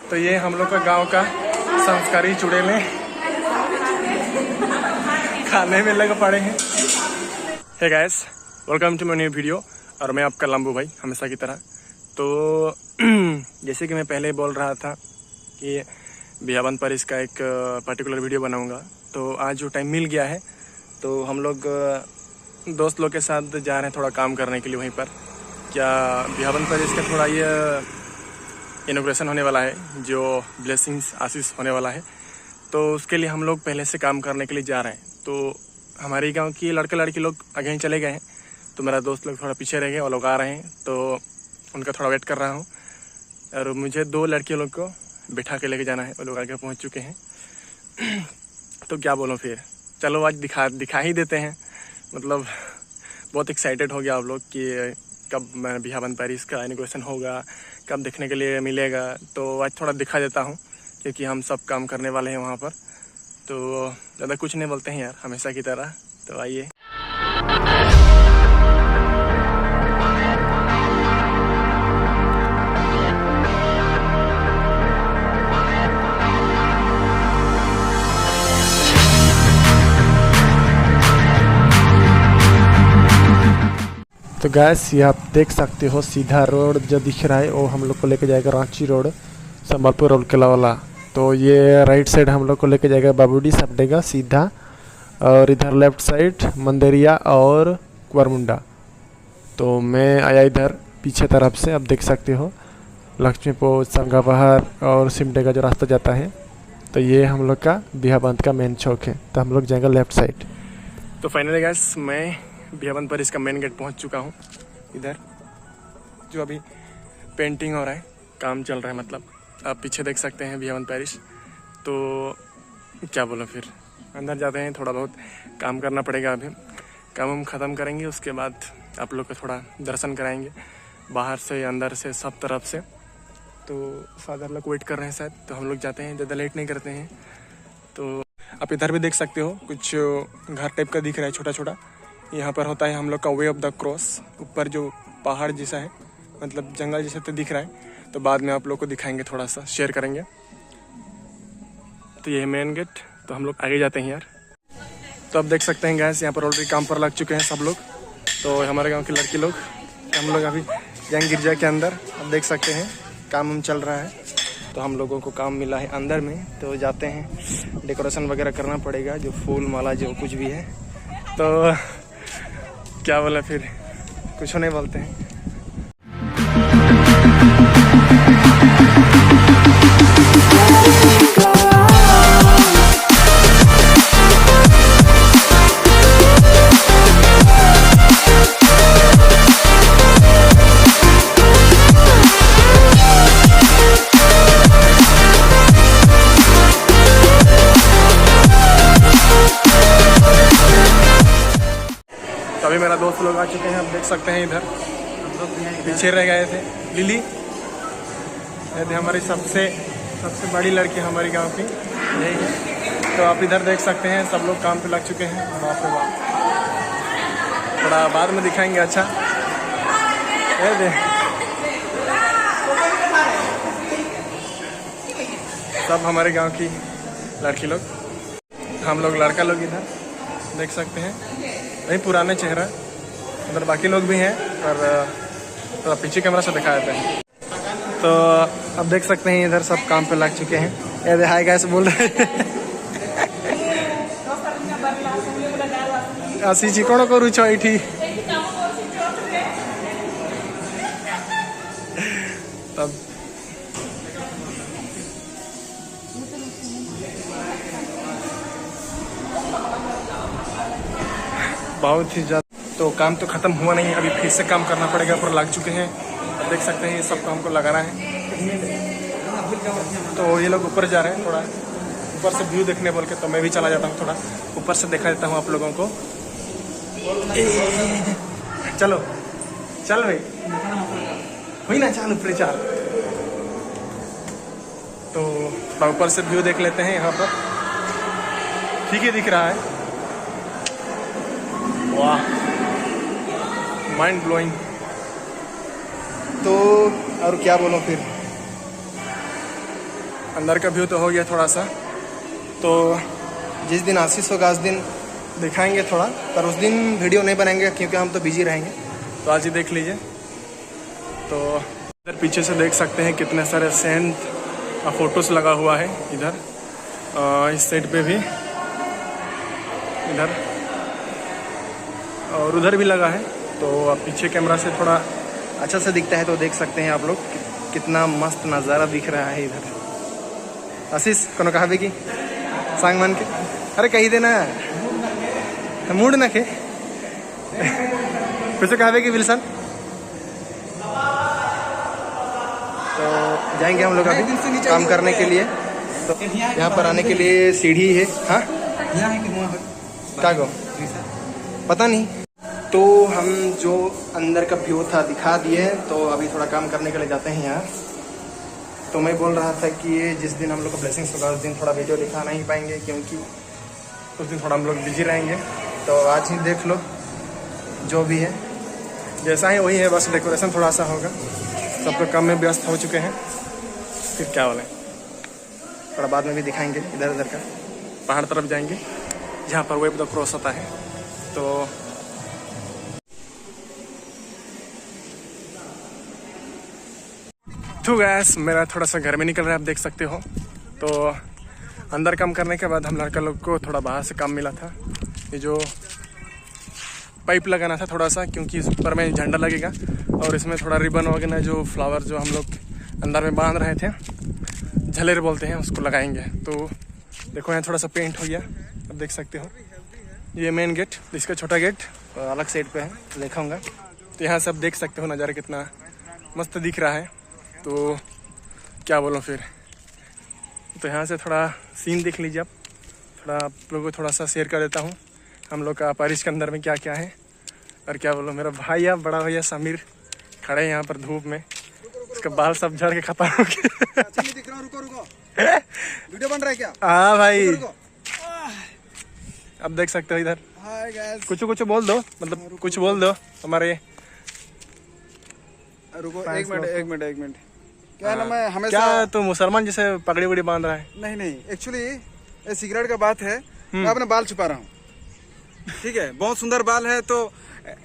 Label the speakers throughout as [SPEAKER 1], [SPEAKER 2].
[SPEAKER 1] तो ये हम लोग का गांव का संस्कारी चुड़ैलें खाने में लग पड़े हैं। Hey guys, welcome to my new video. और मैं आपका लंबू भाई हमेशा की तरह। तो जैसे कि मैं पहले बोल रहा था कि बिहावन पर इसका एक पर्टिकुलर वीडियो बनाऊंगा, तो आज जो टाइम मिल गया है तो हम लोग दोस्त लोग के साथ जा रहे हैं थोड़ा काम करने के लिए वहीं पर। क्या बिहावन पर इसका थोड़ा ये इनॉग्रेशन होने वाला है, जो ब्लेसिंग्स आशीष होने वाला है, तो उसके लिए हम लोग पहले से काम करने के लिए जा रहे हैं। तो हमारे गांव की लड़के लड़की लोग आगे ही चले गए हैं, तो मेरा दोस्त लोग थोड़ा पीछे रह गए, वो लोग आ रहे हैं तो उनका थोड़ा वेट कर रहा हूँ। और मुझे 2 लड़कियों लोग को बिठा के लेके जाना है, वो लोग आगे पहुँच चुके हैं। तो क्या बोलूँ फिर, चलो आज दिखा ही देते हैं। मतलब बहुत एक्साइटेड हो गया आप लोग कि कब बिहावन पेरिस का इनॉग्रेशन होगा, कब देखने के लिए मिलेगा। तो आज थोड़ा दिखा देता हूँ क्योंकि हम सब काम करने वाले हैं वहाँ पर। तो ज़्यादा कुछ नहीं बोलते हैं यार, हमेशा की तरह। तो आइए। तो गैस, ये आप देख सकते हो सीधा रोड जो दिख रहा है वो हम लोग को लेके जाएगा रांची रोड, संबलपुर रोड किला वाला। तो ये राइट साइड हम लोग को लेके जाएगा बाबूडी सपडेगा सीधा, और इधर लेफ्ट साइड मंदेरिया और कुआरमुंडा। तो मैं आया इधर पीछे तरफ से, आप देख सकते हो लक्ष्मीपुर, संगाबहार और सिमडेगा जो रास्ता जाता है। तो ये हम लोग का बिहाबंद का मेन चौक है, तो हम लोग जाएंगे लेफ्ट साइड। तो फाइनली गैस, मैं बिहावन पर इसका मेन गेट पहुंच चुका हूं। इधर जो अभी पेंटिंग हो रहा है, काम चल रहा है, मतलब आप पीछे देख सकते हैं बिहावन पेरिस। तो क्या बोलो, फिर अंदर जाते हैं, थोड़ा बहुत काम करना पड़ेगा। अभी काम हम ख़त्म करेंगे, उसके बाद आप लोग को थोड़ा दर्शन कराएंगे बाहर से अंदर से सब तरफ से। तो फादर लोग वेट कर रहे हैं शायद, तो हम लोग जाते हैं, ज़्यादा लेट नहीं करते हैं। तो आप इधर भी देख सकते हो कुछ घर टाइप का दिख रहा है छोटा छोटा। यहाँ पर होता है हम लोग का वे ऑफ द क्रॉस। ऊपर जो पहाड़ जैसा है, मतलब जंगल जैसा तो दिख रहा है, तो बाद में आप लोग को दिखाएंगे, थोड़ा सा शेयर करेंगे। तो ये है मेन गेट, तो हम लोग आगे जाते हैं यार। तो आप देख सकते हैं गैस, यहाँ पर ऑलरेडी काम पर लग चुके हैं सब लोग। तो हमारे गांव की लड़की लोग, हम लोग अभी जाएंगे गिरजा के अंदर। आप देख सकते हैं काम चल रहा है, तो हम लोगों को काम मिला है अंदर में। तो जाते हैं, डेकोरेशन वगैरह करना पड़ेगा, जो फूल माला जो कुछ भी है। तो क्या बोला, फिर कुछ नहीं बोलते हैं। अभी मेरा दोस्त लोग आ चुके हैं, आप देख सकते हैं। इधर पीछे रह गए थे लिली, ये थे हमारी सबसे बड़ी लड़की हमारी गांव की, यही है। तो आप इधर देख सकते हैं सब लोग काम पे लग चुके हैं। बाप रे बाप, थोड़ा बाद में दिखाएंगे। अच्छा, ये दे सब हमारे गांव की लड़की लोग, हम लोग लड़का लोग इधर देख सकते हैं। नहीं, पुराने चेहरा, उधर बाकी लोग भी हैं, पर थोड़ा पीछे कैमरा से दिखा देते हैं। तो अब देख सकते हैं इधर सब काम पे लग चुके हैं। ये हाय गाइस बोल रहे हैं। आशीची कौन करू छो एठी? तब बहुत ही ज़्यादा। तो काम तो ख़त्म हुआ नहीं, अभी फिर से काम करना पड़ेगा, पर लग चुके हैं। अब देख सकते हैं ये सब काम को लगाना है। तो ये लोग ऊपर जा रहे हैं, थोड़ा ऊपर से व्यू देखने बोल के, तो मैं भी चला जाता हूँ, थोड़ा ऊपर से दिखा देता हूँ आप लोगों को। चलो चल भाई, हुई ना, चल ऊपर चल। तो ऊपर से व्यू देख लेते हैं, यहाँ पर ठीक ही दिख रहा है। वाह, माइंड ब्लोइंग। तो और क्या बोलूं फिर, अंदर का व्यू तो हो गया थोड़ा सा, तो जिस दिन आशीष होगा उस दिन दिखाएंगे थोड़ा, पर उस दिन वीडियो नहीं बनाएंगे क्योंकि हम तो बिजी रहेंगे। तो आज ही देख लीजिए। तो इधर पीछे से देख सकते हैं कितने सारे सेंट का फोटोस लगा हुआ है इधर, इस साइड पे भी, इधर और उधर भी लगा है। तो आप पीछे कैमरा से थोड़ा अच्छा से दिखता है तो देख सकते हैं आप लोग कितना मस्त नज़ारा दिख रहा है इधर। आशीष कोनो कहा की सांग मान के, अरे कही देना मूड ना के कुछ कहा कि विल्सन। तो जाएंगे हम लोग अभी काम करने के लिए। तो यहाँ पर आने के लिए सीढ़ी है। हाँ क्या गो पता नहीं। तो हम जो अंदर का व्यू था दिखा दिए, तो अभी थोड़ा काम करने के लिए जाते हैं यहाँ। तो मैं बोल रहा था कि जिस दिन हम लोग का ब्लेसिंग्स होगा उस दिन थोड़ा वीडियो दिखा नहीं पाएंगे क्योंकि उस दिन थोड़ा हम लोग बिजी रहेंगे। तो आज ही देख लो, जो भी है जैसा है वही है, बस डेकोरेशन थोड़ा सा होगा। सब लोग काम में व्यस्त हो चुके हैं, फिर क्या बोले, थोड़ा बाद में भी दिखाएंगे। इधर उधर का पहाड़ तरफ जाएंगे जहाँ पर वेब द क्रॉस होता है। तो गैस मेरा थोड़ा सा घर में निकल रहा है, आप देख सकते हो। तो अंदर काम करने के बाद हम लड़का लोग को थोड़ा बाहर से काम मिला था। ये जो पाइप लगाना था थोड़ा सा, क्योंकि इस ऊपर में झंडा लगेगा और इसमें थोड़ा रिबन वगैरह जो फ्लावर जो हम लोग अंदर में बांध रहे थे, झलेर बोलते हैं, उसको लगाएंगे। तो देखो यहाँ थोड़ा सा पेंट हो गया, आप देख सकते हो। ये मेन गेट, इसका छोटा गेट अलग साइड पे है, दिखाऊंगा। तो यहाँ से आप देख सकते हो नज़ारा कितना मस्त दिख रहा है। तो क्या बोलूँ फिर, तो यहाँ से थोड़ा सीन देख लीजिए आप। थोड़ा आप लोगों को थोड़ा सा शेयर कर देता हूँ हम लोग का पारिश के अंदर में क्या क्या है। और क्या बोलो, मेरा भाई या बड़ा भैया समीर खड़े हैं यहाँ पर धूप में, उसका बाल सब झड़ के खत्म हो गया।
[SPEAKER 2] वीडियो बन रहा है क्या?
[SPEAKER 1] हाँ भाई, अब देख सकते हो इधर। कुछ कुछ बोल दो, मतलब कुछ बोल दो हमारे।
[SPEAKER 2] रुको एक मिनट क्या नाम है? हमेशा
[SPEAKER 1] क्या तो मुसलमान जैसे पगड़ी वगड़ी बांध रहा है?
[SPEAKER 2] नहीं, एक्चुअली ये सिगरेट का बात है। मैं अपने बाल छुपा रहा हूँ, ठीक है? बहुत सुंदर बाल है, तो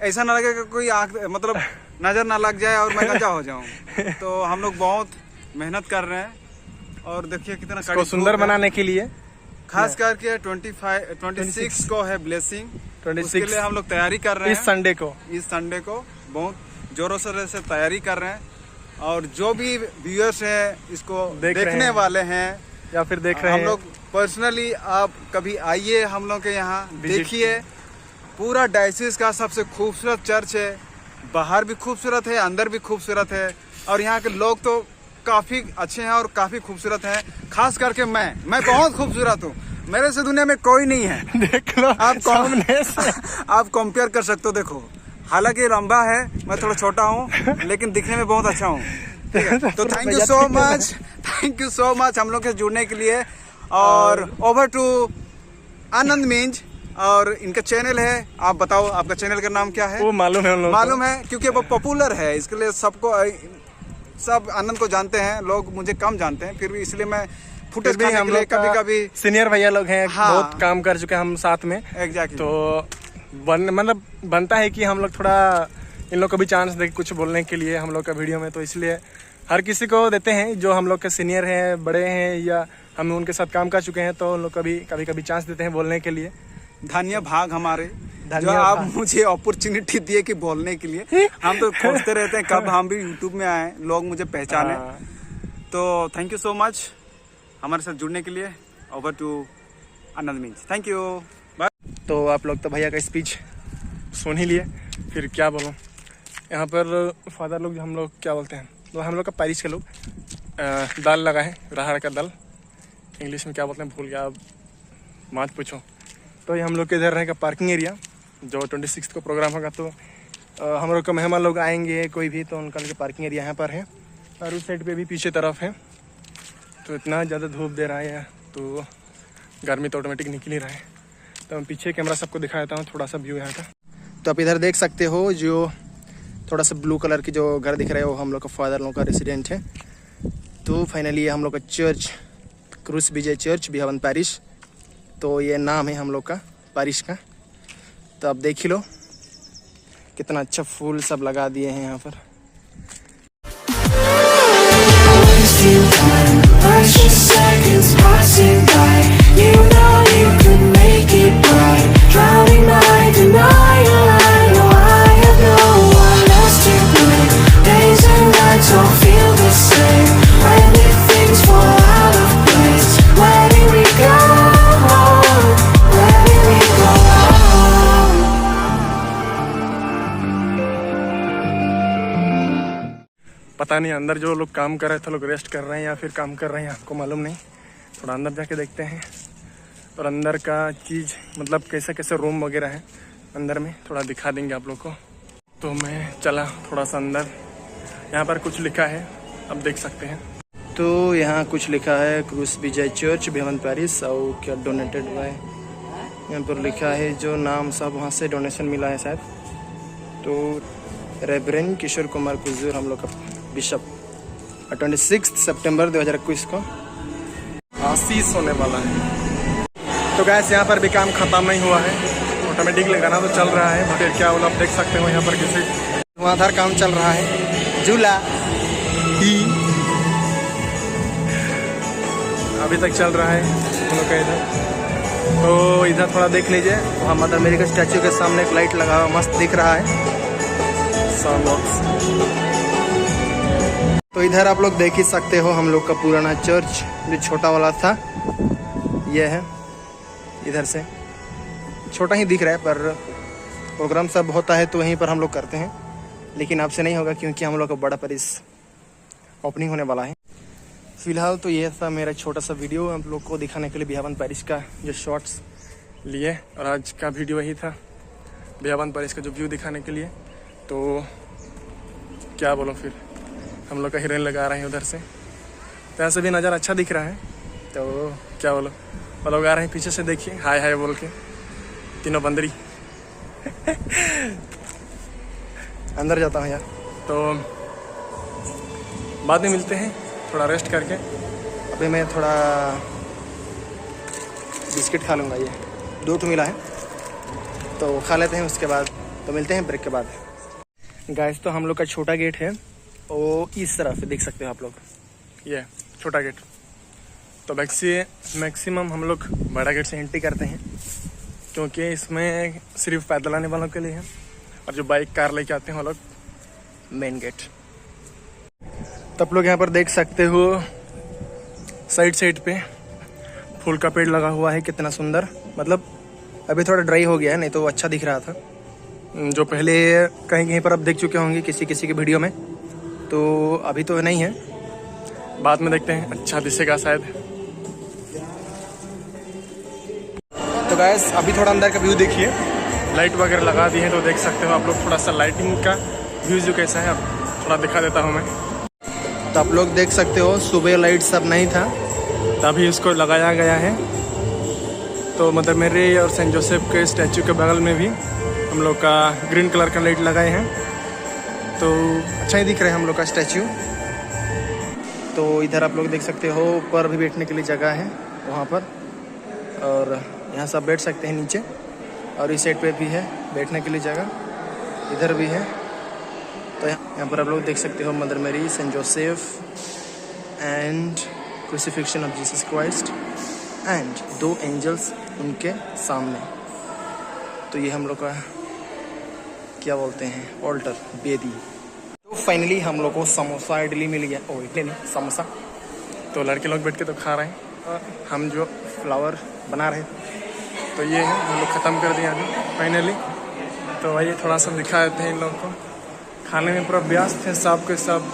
[SPEAKER 2] ऐसा ना लगे कि कोई आँख मतलब नजर ना लग जाए और मैं गंजा हो जाऊँ। तो हम लोग बहुत मेहनत कर रहे हैं और देखिए कितना
[SPEAKER 1] इसको सुंदर बनाने के लिए।
[SPEAKER 2] खास करके 26 को है ब्लेसिंग, 26 के लिए हम लोग तैयारी कर रहे हैं। इस संडे को बहुत जोरों से तैयारी कर रहे हैं। और जो भी व्यूअर्स हैं इसको देखने वाले हैं
[SPEAKER 1] या फिर देख रहे हैं,
[SPEAKER 2] हम लोग पर्सनली, आप कभी आइए हम लोग के यहाँ, देखिए। पूरा डायसिस का सबसे खूबसूरत चर्च है, बाहर भी खूबसूरत है, अंदर भी खूबसूरत है। और यहाँ के लोग तो काफी अच्छे हैं और काफी खूबसूरत हैं। खास करके मैं बहुत खूबसूरत हूँ, मेरे से दुनिया में कोई नहीं है।
[SPEAKER 1] देख लो आप सामने से
[SPEAKER 2] आप कंपेयर कर सकते हो। देखो, हालांकि लंबा है, मैं थोड़ा छोटा हूँ, लेकिन दिखने में बहुत अच्छा हूँ। तो थैंक यू सो मच हम लोग से जुड़ने के लिए। और ओवर टू आनंद मींज, और इनका चैनल है, आप बताओ आपका चैनल का नाम क्या है?
[SPEAKER 1] वो मालूम है,
[SPEAKER 2] मालूम है क्योंकि वो पॉपुलर है, इसके लिए सब आनंद को जानते हैं। लोग मुझे कम जानते हैं, फिर भी इसलिए मैं फुटेज भी हम लोग कभी
[SPEAKER 1] सीनियर भैया लोग हैं। हाँ, बहुत काम कर चुके हैं हम साथ में।
[SPEAKER 2] एग्जैक्टली।
[SPEAKER 1] तो मतलब बनता है कि हम लोग थोड़ा इन लोग को भी चांस दे कुछ बोलने के लिए हम लोग का वीडियो में। तो इसलिए हर किसी को देते हैं जो हम लोग के सीनियर हैं, बड़े हैं, या हम उनके साथ काम कर चुके हैं, तो उन लोग कभी चांस देते हैं बोलने के लिए।
[SPEAKER 2] धन्य भाग हमारे, जो आप मुझे अपॉर्चुनिटी दिए कि बोलने के लिए। हम तो खोजते रहते हैं कब हम भी यूट्यूब में आए, लोग मुझे पहचाने। तो थैंक यू सो मच हमारे साथ जुड़ने के लिए। Over to Anand means, thank you, bye.
[SPEAKER 1] तो आप लोग तो भैया का स्पीच सुन ही लिए, फिर क्या बोलूँ। यहाँ पर फादर लोग हम लोग क्या बोलते हैं, तो हम लोग का पारिश के लोग दाल लगा है, राहड़ का दाल, इंग्लिश में क्या बोलते हैं भूल गया, अब मत पूछो। तो ये हम लोग के इधर रहेगा पार्किंग एरिया, जो 26 को प्रोग्राम होगा। तो हम लोग का मेहमान लोग आएंगे कोई भी, तो उनका पार्किंग एरिया यहाँ पर है। और उस साइड पे भी पीछे तरफ है। तो इतना ज़्यादा धूप दे रहा है, तो गर्मी तो ऑटोमेटिक निकल ही रहा है। तो मैं पीछे कैमरा सबको दिखा देता हूँ थोड़ा सा व्यू यहाँ का। तो आप इधर देख सकते हो, जो थोड़ा सा ब्लू कलर की जो घर दिख रहा है वो हम लोग का फादर लोग का रेसिडेंट है। तो फाइनली हम लोग का चर्च
[SPEAKER 3] क्रूस विजय चर्च बिहावन पेरिस। तो ये नाम है हम लोग का पेरिस का। तो अब देख ही लो कितना अच्छा फूल सब लगा दिए हैं यहाँ पर।
[SPEAKER 4] Precious seconds passing by. You know you could make it right. Drowning my denial. I know I have no one else to blame. Days and nights all feel the same. When did things fall out of place? Where did we go? Where did we go?
[SPEAKER 3] पता नहीं अंदर जो लोग काम कर रहे थे लोग रेस्ट कर रहे हैं या फिर काम कर रहे हैं, आपको मालूम नहीं। थोड़ा अंदर जाके देखते हैं और अंदर का चीज़ मतलब कैसे कैसे रूम वगैरह है अंदर में थोड़ा दिखा देंगे आप लोग को। तो मैं चला थोड़ा सा अंदर। यहाँ पर कुछ लिखा है, अब देख सकते हैं। तो यहाँ कुछ लिखा है क्रूस विजय चर्च बिहावन पेरिस और क्या डोनेटेड बाय। यहाँ पर लिखा है जो नाम सब वहाँ से डोनेशन मिला है शायद। तो रेवरेंड किशोर कुमार कुजूर हम लोग का बिशप 26 सितंबर 2021 को आशीष होने वाला है। तो गैस यहाँ पर भी काम ख़त्म नहीं हुआ है, ऑटोमेटिक लगाना तो चल रहा है। फिर क्या बोला आप देख सकते हो यहाँ पर किसी धुआंधार काम चल रहा है। झूला ही अभी तक चल रहा है हम लोग का इधर। तो इधर थोड़ा देख लीजिए, वहाँ मदर मेरी के स्टैचू के सामने एक लाइट लगा हुआ मस्त दिख रहा है साउंड बॉक्स। तो इधर आप लोग देख ही सकते हो हम लोग का पुराना चर्च जो छोटा वाला था, यह है। इधर से छोटा ही दिख रहा है पर प्रोग्राम सब होता है तो वहीं पर हम लोग करते हैं, लेकिन आपसे नहीं होगा क्योंकि हम लोग का बड़ा पेरिस ओपनिंग होने वाला है। फिलहाल तो ये था मेरा छोटा सा वीडियो आप लोग को दिखाने के लिए बिहावन पेरिस का जो शॉर्ट्स लिए, और आज का वीडियो यही था बिहावन पेरिस का जो व्यू दिखाने के लिए। तो क्या बोलो, फिर हम लोग का हिरन लगा रहे हैं उधर से, तो ऐसे भी नज़ारा अच्छा दिख रहा है। तो क्या बोलो, वो लोग आ रहे हैं पीछे से, देखिए हाय हाय बोल के तीनों बंदरी। अंदर जाता हूँ यार, तो बाद में मिलते हैं थोड़ा रेस्ट करके। अभी मैं थोड़ा बिस्किट खा लूँगा, ये 2 ठो मिला है तो खा लेते हैं, उसके बाद तो मिलते हैं ब्रेक के बाद। गाइस तो हम लोग का छोटा गेट है वो इस तरफ देख सकते हो आप लोग, ये छोटा गेट। तो मैक्सिमम हम लोग बड़ा गेट से एंट्री करते हैं क्योंकि इसमें सिर्फ पैदल आने वालों के लिए है, और जो बाइक कार लेके आते हैं वो लोग मेन गेट। तो आप लोग यहाँ पर देख सकते हो साइड पे फूल का पेड़ लगा हुआ है, कितना सुंदर। मतलब अभी थोड़ा ड्राई हो गया है, नहीं तो अच्छा दिख रहा था। जो पहले कहीं कहीं पर आप देख चुके होंगे किसी किसी के वीडियो में, तो अभी तो नहीं है, बाद में देखते हैं, अच्छा दिखेगा शायद। तो गाइस अभी थोड़ा अंदर का व्यू देखिए, लाइट वगैरह लगा दी है तो देख सकते हो आप लोग थोड़ा सा लाइटिंग का व्यू जो कैसा है, अब थोड़ा दिखा देता हूँ मैं। तो आप लोग देख सकते हो सुबह लाइट सब नहीं था, तभी उसको लगाया गया है। तो मदर मेरी और सेंट जोसेफ के स्टैचू के बगल में भी हम लोग का ग्रीन कलर का लाइट लगाए हैं, तो अच्छा ही दिख रहा है हम लोग का स्टैचू। तो इधर आप लोग देख सकते हो ऊपर भी बैठने के लिए जगह है वहाँ पर, और यहाँ सब बैठ सकते हैं नीचे, और इस साइड पे भी है बैठने के लिए जगह, इधर भी है। तो यहाँ पर आप लोग देख सकते हो mother Mary, saint Joseph and crucifixion of Jesus Christ and 2 angels उनके सामने। तो ये हम लोग का क्या बोलते हैं, ऑल्टर, बेदी। तो फाइनली हम लोग को समोसा इडली मिल गया, ओ इडली नहीं समोसा। तो लड़के लोग बैठ के तो खा रहे हैं, और हम जो फ्लावर बना रहे तो ये है हम लोग ख़त्म कर दिया अभी फाइनली। तो वही थोड़ा सा दिखा देते हैं इन लोगों को, खाने में पूरा व्यस्त है सब के सब।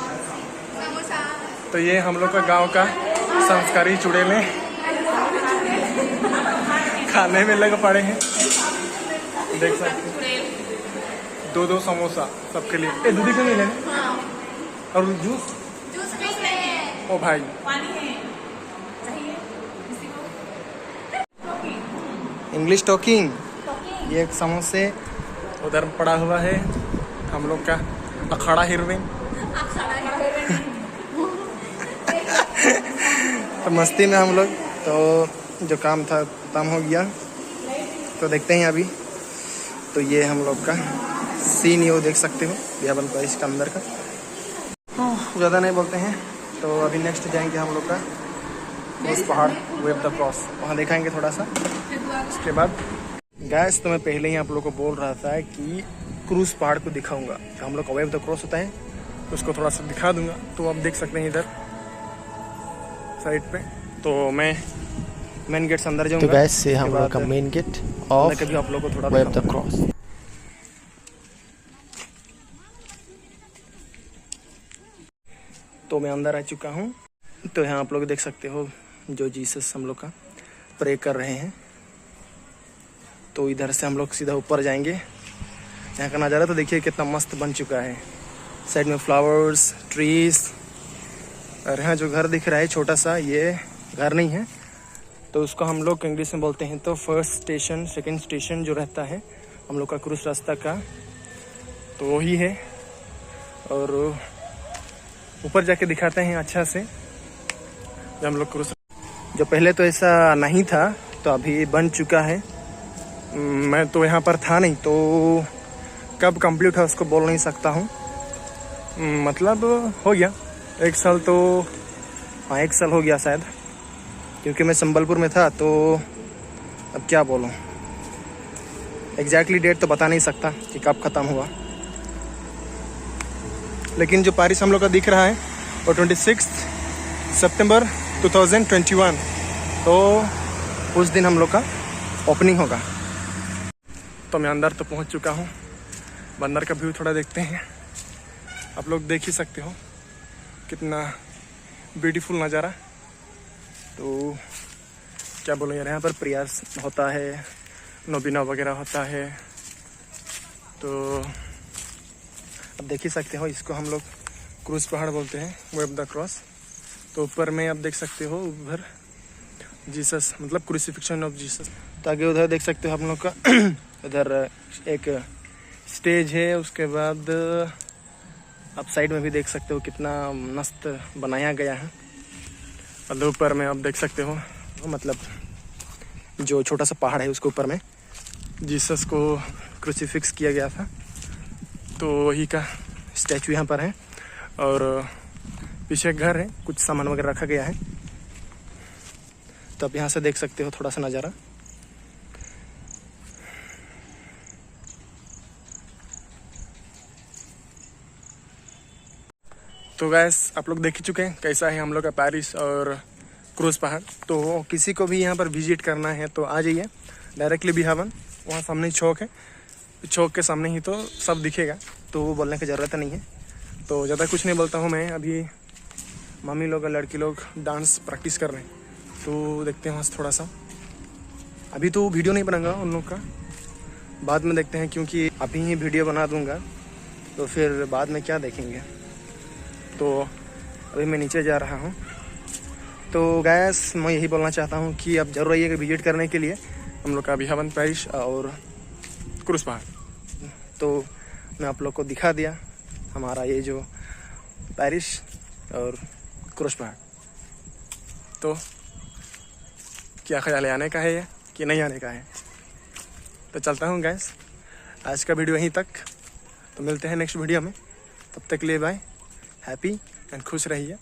[SPEAKER 3] तो ये हम लोग का गांव का संस्कारी चुड़ैले खाने में लग पड़े हैं, देख सकते हैं। 2 समोसा सबके लिए, दूधी क्यों नहीं लेने? और जूस ओ भाई, इंग्लिश टॉकिंग। ये एक समोसे उधर पड़ा हुआ है हम लोग का अखाड़ा हीरोइन। तो मस्ती में हम लोग, तो जो काम था खत्म हो गया। तो देखते हैं अभी। तो ये हम लोग का सीन ये देख सकते हो बियाबन पैरिश का अंदर का। ज़्यादा नहीं बोलते हैं, तो अभी नेक्स्ट जाएंगे हम लोग का उस पहाड़ वेब द क्रॉस, वहाँ दिखाएंगे थोड़ा सा। उसके बाद गैस तो मैं पहले ही आप लोग को बोल रहा था कि क्रूज पहाड़ को दिखाऊंगा, जो हम लोग का वेब द क्रॉस होता है उसको थोड़ा सा दिखा दूंगा। तो आप देख सकते हैं इधर साइड पे। तो मैं मेन गेट से अंदर जाऊंगा।
[SPEAKER 1] तो गैस से हम लोग का मेन गेट ऑफ
[SPEAKER 3] कभी आप लोग को थोड़ा
[SPEAKER 1] वेब द क्रॉस।
[SPEAKER 3] तो मैं अंदर आ चुका हूँ। तो यहाँ आप लोग देख सकते हो जो जीसस हम लोग का प्रे कर रहे हैं। तो इधर से हम लोग सीधा ऊपर जाएंगे। यहाँ का नज़ारा तो देखिए कितना मस्त बन चुका है। साइड में फ्लावर्स, ट्रीज, और यहाँ जो घर दिख रहा है छोटा सा, ये घर नहीं है, तो उसको हम लोग इंग्लिश में बोलते हैं तो फर्स्ट स्टेशन, सेकंड स्टेशन जो रहता है हम लोग का क्रूज रास्ता का, तो वही है। और ऊपर जाके दिखाते हैं अच्छा से जब हम लोग क्रूज, जो पहले तो ऐसा नहीं था तो अभी बन चुका है। मैं तो यहाँ पर था नहीं, तो कब कंप्लीट है उसको बोल नहीं सकता हूँ। मतलब हो गया 1 साल, तो हाँ 1 साल हो गया शायद, क्योंकि मैं संबलपुर में था। तो अब क्या बोलूँ, एग्जैक्टली डेट तो बता नहीं सकता कि कब ख़त्म हुआ। लेकिन जो पैरिस हम लोग का दिख रहा है वो 26 सितंबर 2021, तो उस दिन हम लोग का ओपनिंग होगा। तो मैं अंदर तो पहुंच चुका हूं। बंदर का व्यू थोड़ा देखते हैं। आप लोग देख ही सकते हो कितना ब्यूटीफुल नज़ारा। तो क्या बोलूँ यार, यहाँ पर प्रेयर्स होता है, नोबिना वगैरह होता है। तो अब देख ही सकते हो, इसको हम लोग क्रूज पहाड़ बोलते हैं, वेब द क्रॉस। तो ऊपर में आप देख सकते हो उधर जीसस, मतलब क्रूसिफिक्शन ऑफ जीसस। तो आगे उधर देख सकते हो हम लोग का उधर एक स्टेज है। उसके बाद आप साइड में भी देख सकते हो कितना मस्त बनाया गया है। और ऊपर में आप देख सकते हो, मतलब जो छोटा सा पहाड़ है उसके ऊपर में जीसस को क्रूसिफिक्स किया गया था, तो वही का स्टैचू यहाँ पर है। और पीछे एक घर है, कुछ सामान वगैरह रखा गया है। तो आप यहाँ से देख सकते हो थोड़ा सा नज़ारा। तो गैस आप लोग देख ही चुके हैं कैसा है हम लोग का पैरिस और क्रूज पहाड़। तो किसी को भी यहाँ पर विजिट करना है तो आ जाइए डायरेक्टली बिहावन। वहाँ सामने चौक है, चौक के सामने ही तो सब दिखेगा, तो वो बोलने की ज़रूरत नहीं है। तो ज़्यादा कुछ नहीं बोलता हूँ मैं। अभी मम्मी लोग और लड़की लोग डांस प्रैक्टिस कर रहे हैं, तो देखते हैं वहाँ थोड़ा सा। अभी तो वीडियो नहीं बनाऊंगा उन लोग का, बाद में देखते हैं, क्योंकि अभी ही वीडियो बना दूंगा तो फिर बाद में क्या देखेंगे। तो अभी मैं नीचे जा रहा हूँ। तो गैस मैं यही बोलना चाहता हूँ कि आप जरूर आइएगा विजिट करने के लिए हम लोग का बिहावन पैरिश और क्रूज पहाड़। तो मैं आप लोग को दिखा दिया हमारा ये जो पैरिश और क्रूज पहाड़। तो क्या ख्याल है, आने का है कि नहीं आने का है? तो चलता हूँ गैस, आज का वीडियो यहीं तक। तो मिलते हैं नेक्स्ट वीडियो में, तब तक के लिए बाय, हैप्पी एंड खुश रहिए।